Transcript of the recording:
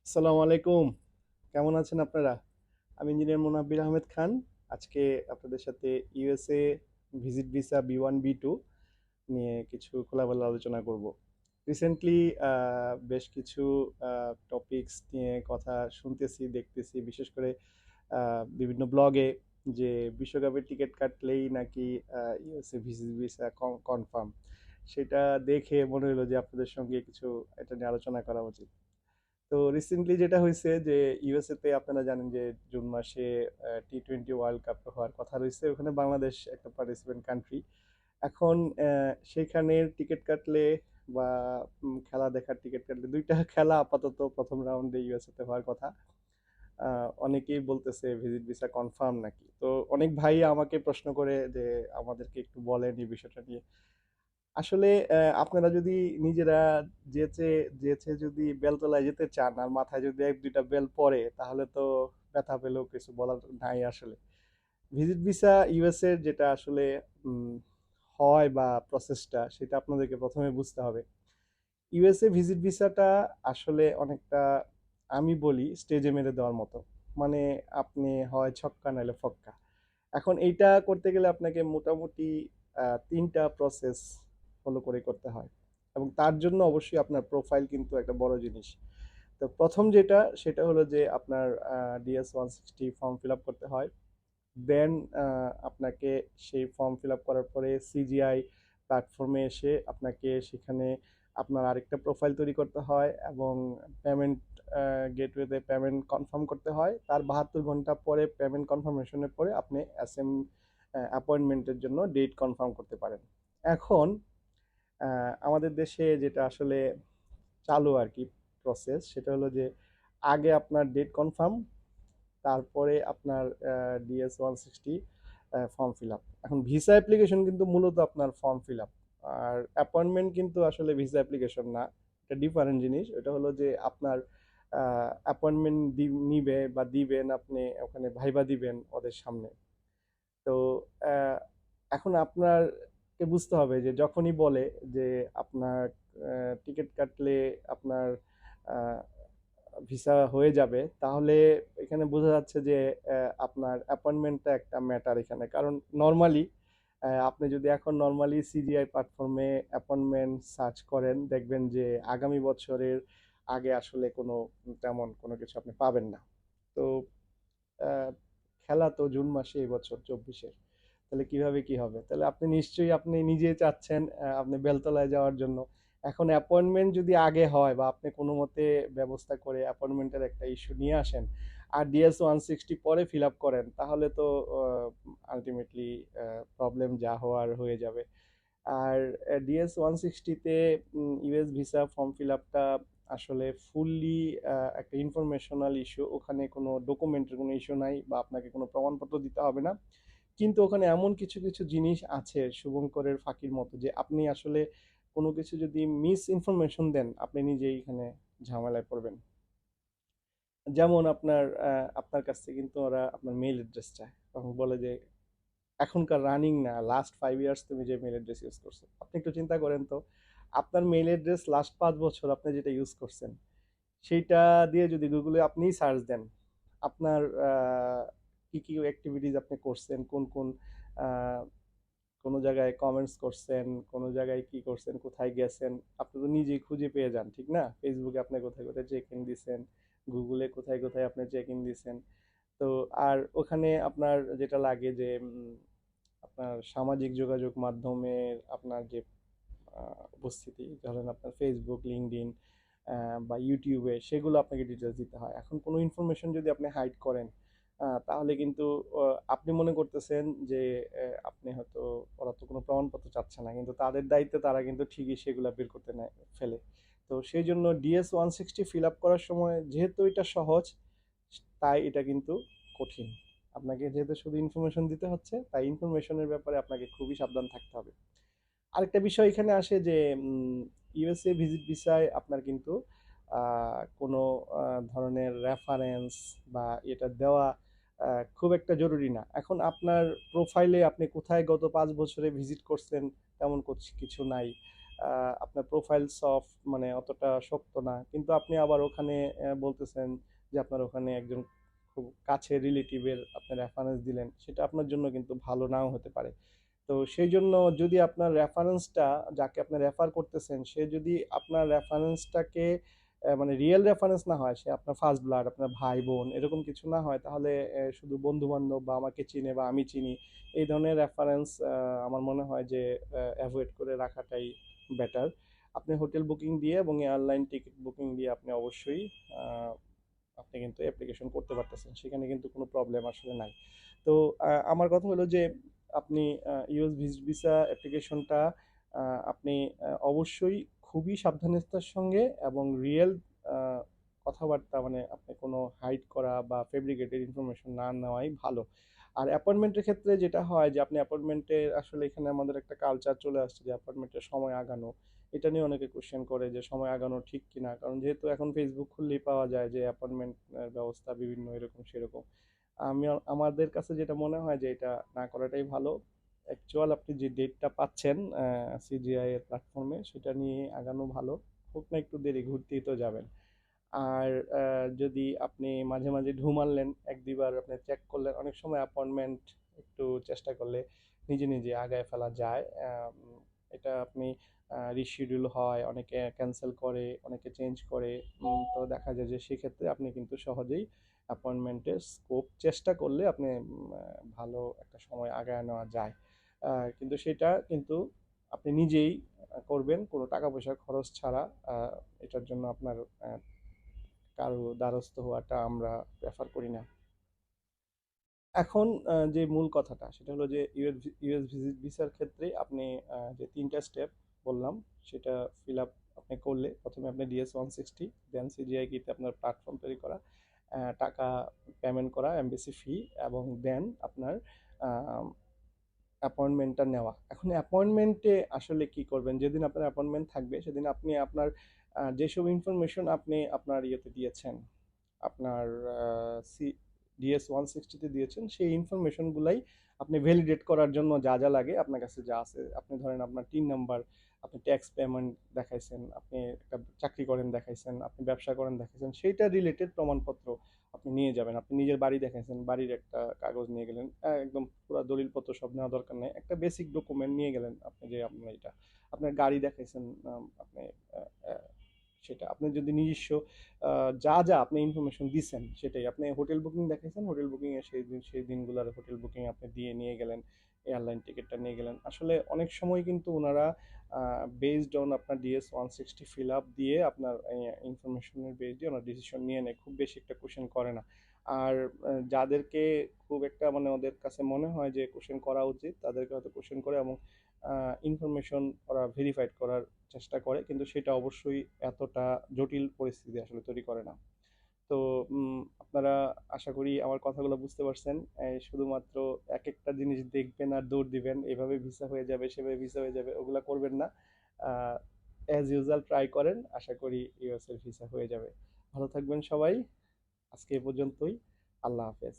আসসালামু আলাইকুম। কেমন আছেন আপনারা? আমি ইঞ্জিনিয়ার মোনাব্বির আহমেদ খান। আজকে আপনাদের সাথে USA visit visa B one B2 নিয়ে কিছু খোলামেলা আলোচনা করব। রিসেন্টলি বেশ কিছু টপিকস নিয়ে কথা শুনতেছি, দেখতেছি, বিশেষ করে বিভিন্ন ব্লগে যে বিশ্বকাপের টিকিট কাটলেই নাকি ইউএসএ ভিজিট ভিসা কনফার্ম। সেটা দেখে মনে হলো যে আপনাদের সঙ্গে কিছু এটা নিয়ে আলোচনা করা উচিত। তো রিসেন্টলি যেটা হয়েছে যে ইউএসএ তে আপনারা জানেন যে জুন মাসে টি-20 ওয়ার্ল্ড কাপ হওয়ার কথা রয়েছে, ওখানে বাংলাদেশ একটা পার্টিসিপেন্ট কান্ট্রি। এখন সেখানের টিকিট কাটলে বা খেলা দেখার টিকিট কাটলে দুইটা খেলা আপাতত প্রথম রাউন্ডে ইউএসএ তে হওয়ার কথা। অনেকেই বলতেছে ভিজিট ভিসা কনফার্ম নাকি। তো অনেক ভাই আমাকে প্রশ্ন করে যে আমাদেরকে একটু বলেন এই বিষয়টা নিয়ে। আসলে আপনারা যদি নিজেরা যেচে যেচে যদি বেলতলায় যেতে চান আর মাথায় যদি এক দুইটা বেল পড়ে তাহলে তো ব্যথা পেলেও কিছু বলার নাই আসলে। ভিজিট ভিসা ইউএস এর যেটা আসলে উম, হয় বা প্রসেসটা সেটা আপনাদেরকে প্রথমে বুঝতে হবে। ইউএসএ ভিজিট ভিসাটা আসলে অনেকটা, আমি বলি, স্টেজে মেরে দেওয়ার মতো। মানে আপনি হয় ছক্কা নাহলে ফক্কা। এখন এইটা করতে গেলে আপনাকে মোটামুটি তিনটা প্রসেস ফলো করে করতে হয়, এবং তার জন্য অবশ্যই আপনার প্রোফাইল কিন্তু একটা বড় জিনিস। তো প্রথম যেটা সেটা হলো যে আপনার DS-160 ফর্ম ফিল আপ করতে হয়। দেন আপনাকে সেই ফর্ম ফিল আপ করার পরে সিজিআই প্ল্যাটফর্মে এসে আপনাকে সেখানে আপনার আরেকটা প্রোফাইল তৈরি করতে হয়, এবং পেমেন্ট গেটওয়েতে পেমেন্ট কনফার্ম করতে হয়। তার 72 ঘন্টা পরে পেমেন্ট কনফার্মেশনের পরে আপনি অ্যাপয়েন্টমেন্টের জন্য ডেট কনফার্ম করতে পারেন। এখন আমাদের দেশে যেটা আসলে চালু আর কি প্রসেস, সেটা হলো যে আগে আপনার ডেট কনফার্ম, তারপরে আপনার DS-160 ফর্ম ফিল আপ। এখন ভিসা অ্যাপ্লিকেশন কিন্তু মূলত আপনার ফর্ম ফিল আপ, আর অ্যাপয়েন্টমেন্ট কিন্তু আসলে ভিসা অ্যাপ্লিকেশন না। এটা ডিফারেন্ট জিনিস। এটা হলো যে আপনার অ্যাপয়েন্টমেন্ট নিবে বা দিবেন, আপনি ওখানে ভাইবা দিবেন ওদের সামনে। তো আহ, এখন আপনারকে বুঝতে হবে যে যখনই বলে যে আপনার টিকিট কাটলে আপনার ভিসা হয়ে যাবে, তাহলে এখানে বোঝা যাচ্ছে যে আপনার অ্যাপয়েন্টমেন্টটা একটা ম্যাটার এখানে। কারণ নর্মালি আপনি যদি এখন নর্মালি সিজিআই প্ল্যাটফর্মে অ্যাপয়েন্টমেন্ট সার্চ করেন, দেখবেন যে আগামী বছরের আগে আসলে কোনো তেমন কোনো কিছু আপনি পাবেন না। তো আহ, খেলা তো জুন মাসে এই বছর 24-এর। তাহলে কিভাবে কি হবে? তাহলে আপনি নিশ্চয়ই আপনি নিজে চাচ্ছেন আপনি বেলতলায় যাওয়ার জন্য। এখন অ্যাপয়েন্টমেন্ট যদি আগে হয় বা আপনি কোনো মতে ব্যবস্থা করে অ্যাপয়েন্টমেন্টের একটা ইস্যু নিয়ে আসেন আর DS-160 পরে ফিল আপ করেন, তাহলে তো আলটিমেটলি প্রবলেম যা হওয়ার হয়ে যাবে। আর DS-160-তে ইউএস ভিসা ফর্ম ফিল আপটা আসলে ফুললি একটা ইনফরমেশনাল ইস্যু। ওখানে কোনো ডকুমেন্টের কোনো ইস্যু নাই বা আপনাকে কোনো প্রমাণপত্র দিতে হবে না। কিন্তু ওখানে এমন কিছু কিছু জিনিস আছে শুভঙ্করের ফাঁকির মতো, যে আপনি আসলে কোনো কিছু যদি মিস ইনফরমেশন দেন আপনি নিজেই এখানে ঝামেলায় পড়বেন। যেমন আপনার কাছ থেকে কিন্তু ওরা আপনার মেইল অ্যাড্রেস চায়, তখন বলে যে এখনকার রানিং না, লাস্ট 5 ইয়ার্স তুমি যে মেল অ্যাড্রেস ইউজ করছো। আপনি একটু চিন্তা করেন তো, আপনার মেল অ্যাড্রেস লাস্ট 5 বছর আপনি যেটা ইউজ করছেন সেইটা দিয়ে যদি গুগলে আপনি সার্চ দেন, আপনার কি কি অ্যাক্টিভিটিস আপনি করছেন, কোন কোন আহ, কোনো জায়গায় কমেন্টস করছেন, কোনো জায়গায় কি করছেন, কোথায় গেছেন, আপনি তো নিজেই খুঁজে পেয়ে যান, ঠিক না? ফেসবুকে আপনি কোথায় কোথায় চেক ইন দিছেন, গুগলে কোথায় কোথায় আপনি চেক ইন দিছেন। তো আর ওখানে আপনার যেটা লাগে যে আপনার সামাজিক যোগাযোগ মাধ্যমের আপনার যে উপস্থিতি, ধরেন আপনার ফেসবুক, লিঙ্কডইন বা ইউটিউবে, সেগুলো আপনাকে ডিটেলস দিতে হয়। এখন কোনো ইনফরমেশন যদি আপনি হাইড করেন, তাহলে কিন্তু আপনি মনে করতেছেন যে আপনি হয়তো, ওরা তো কোনো প্রমাণপত্র চাচ্ছে না, কিন্তু তাদের দায়িত্বে তারা কিন্তু ঠিকই সেগুলো বের করতে নেয় ফেলে। তো সেই জন্য DS-160 ফিল আপ করার সময় যেহেতু এটা সহজ, তাই এটা কিন্তু কঠিন। আপনাকে যেহেতু শুধু ইনফরমেশন দিতে হচ্ছে, তাই ইনফরমেশনের ব্যাপারে আপনাকে খুবই সাবধান থাকতে হবে। আরেকটা বিষয় এখানে আসে যে ইউএসএ ভিজিট ভিসায় আপনার কিন্তু কোনো ধরনের রেফারেন্স বা এটা দেওয়া খুব একটা জরুরি না। এখন আপনার প্রোফাইলে আপনি কোথায় গত 5 বছরে ভিজিট করছেন তেমন কিছু নাই। আপনার প্রোফাইল সফট মানে অতটা শক্ত না, কিন্তু আপনি আবার ওখানে বলতেছেন যে আপনার ওখানে একজন খুব কাছের রিলেটিভের আপনি রেফারেন্স দিলেন, সেটা আপনার জন্য কিন্তু ভালো নাও হতে পারে। তো সেই জন্য যদি আপনার রেফারেন্সটা, যাকে আপনি রেফার করতেছেন, সে যদি আপনার রেফারেন্সটাকে মানে রিয়েল রেফারেন্স না হয়, সে আপনার ফার্স্ট ব্লাড, আপনার ভাই বোন এরকম কিছু না হয়, তাহলে শুধু বন্ধু বান্ধব বা আমাকে চিনে বা আমি চিনি এই ধরনের রেফারেন্স আমার মনে হয় যে অ্যাভয়েড করে রাখাটাই বেটার। আপনি হোটেল বুকিং দিয়ে এবং এয়ারলাইন টিকিট বুকিং দিয়ে আপনি অবশ্যই আহ, আপনি কিন্তু অ্যাপ্লিকেশন করতে পারতেছেন, সেখানে কিন্তু কোনো প্রবলেম আসলে নাই। তো আমার কথা হলো যে আপনি ইউএস ভিসা অ্যাপ্লিকেশনটা আপনি অবশ্যই খুবই সাবধানতার সঙ্গে এবং রিয়েল কথাবার্তা, মানে আপনি কোনো হাইড করা বা ফেব্রিকেটেড ইনফরমেশন না নেওয়াই ভালো। আর অ্যাপয়েন্টমেন্টের ক্ষেত্রে যেটা হয় যে আপনি অ্যাপয়েন্টমেন্টে, আসলে এখানে আমাদের একটা কালচার চলে আসছে যে অ্যাপয়েন্টমেন্টের সময় আগানো, এটা নিয়ে অনেকে কোশ্চেন করে যে সময় আগানো ঠিক কিনা, কারণ যেহেতু এখন ফেসবুক খুললেই পাওয়া যায় যে অ্যাপয়েন্টমেন্ট ব্যবস্থা বিভিন্ন এরকম সেরকম। আমাদের কাছে যেটা মনে হয় যে এটা না করাটাই ভালো। অ্যাকচুয়াল আপনি যে ডেটটা পাচ্ছেন সিজিআই এর প্ল্যাটফর্মে, সেটা নিয়ে আগানো ভালো। হোক না একটু দেরি, ঘুরতেই তো যাবেন। আর যদি আপনি মাঝে মাঝে ঢু মারলেন, এক দুইবার আপনি চেক করলেন, অনেক সময় অ্যাপয়েন্টমেন্ট একটু চেষ্টা করলে নিজে নিজে আগায় ফেলা যায়। এটা আপনি রিশিডিউল হয়, অনেকে ক্যান্সেল করে, অনেকে চেঞ্জ করে। তো দেখা যায় যে সেক্ষেত্রে আপনি কিন্তু সহজেই অ্যাপয়েন্টমেন্টের স্কোপ চেষ্টা করলে আপনি ভালো একটা সময় আগায় নেওয়া যায়। কিন্তু সেটা কিন্তু আপনি নিজেই করবেন, কোনো টাকা পয়সা খরচ ছাড়া। এটার জন্য আপনার কারো দ্বারস্থ হওয়াটা আমরা প্রেফার করি না। এখন যে মূল কথাটা সেটা হলো যে ইউএস ভিজিট ভিসার ক্ষেত্রে আপনি যে তিনটা স্টেপ বললাম, সেটা ফিল আপ আপনি করলে প্রথমে আপনি DS-160, দেন সিজিআই কিতে আপনার প্ল্যাটফর্ম তৈরি করা, টাকা পেমেন্ট করা, এমবেসি ফি, এবং দেন আপনার অ্যাপয়েন্টমেন্টটা নেওয়া। এখন অ্যাপয়েন্টমেন্টে আসলে কি করবেন, যেদিন আপনার অ্যাপয়েন্টমেন্ট থাকবে সেদিন আপনি আপনার যেসব ইনফরমেশন আপনি আপনার ইয়েতে দিয়েছেন, আপনার DS-160-তে দিয়েছেন, সেই ইনফরমেশনগুলাই আপনি ভ্যালিডেট করার জন্য যা যা লাগে আপনার কাছে যা আছে, আপনি ধরেন আপনার টিন নাম্বার, আপনি ট্যাক্স পেমেন্ট দেখাইছেন, আপনি একটা চাকরি করেন দেখাইছেন, আপনি ব্যবসা করেন দেখাইছেন, সেইটা রিলেটেড প্রমাণপত্র আপনি নিয়ে যাবেন। আপনি নিজের বাড়ি দেখাইছেন, বাড়ির একটা কাগজ নিয়ে গেলেন, একদম পুরো দলিলপত্র সব নেওয়া দরকার নেই, একটা বেসিক ডকুমেন্ট নিয়ে গেলেন আপনি, যে আপনার এটা আপনার গাড়ি দেখাইছেন, আপনি আহ, আহ, সেটা আপনি যদি নিজস্ব যা যা আপনি ইনফরমেশন দিচ্ছেন সেটাই, আপনি হোটেল বুকিং দেখাইছেন, হোটেল বুকিং এর সেই দিনগুলোর হোটেল বুকিং আপনি দিয়ে নিয়ে গেলেন, এয়ারলাইন টিকিটটা নিয়ে গেলেন। আসলে অনেক সময় কিন্তু ওনারা বেসড অন আপনার DS-160 ফিল আপ দিয়ে আপনার ইনফরমেশনের বেস দিয়ে ওনার ডিসিশন নিয়ে নেয়, খুব বেশি একটা কোশ্চেন করে না। আর যাদেরকে খুব একটা মানে ওদের কাছে মনে হয় যে কোশ্চেন করা উচিত, তাদেরকে হয়তো কোশ্চেন করে এবং ইনফরমেশন ওরা ভেরিফাইড করার চেষ্টা করে, কিন্তু সেটা অবশ্যই এতটা জটিল পরিস্থিতি আসলে তৈরি করে না। তো আপনারা আশা করি আমার কথাগুলো বুঝতে পারছেন। শুধুমাত্র এক একটা জিনিস দেখবেন আর দৌড় দিবেন, এভাবে ভিসা হয়ে যাবে সেভাবে ভিসা হয়ে যাবে, ওগুলা করবেন না। অ্যাজ ইউজুয়াল ট্রাই করেন, আশা করি ইউএস এর ভিসা হয়ে যাবে। ভালো থাকবেন সবাই। আজকে এ পর্যন্তই। আল্লাহ হাফেজ।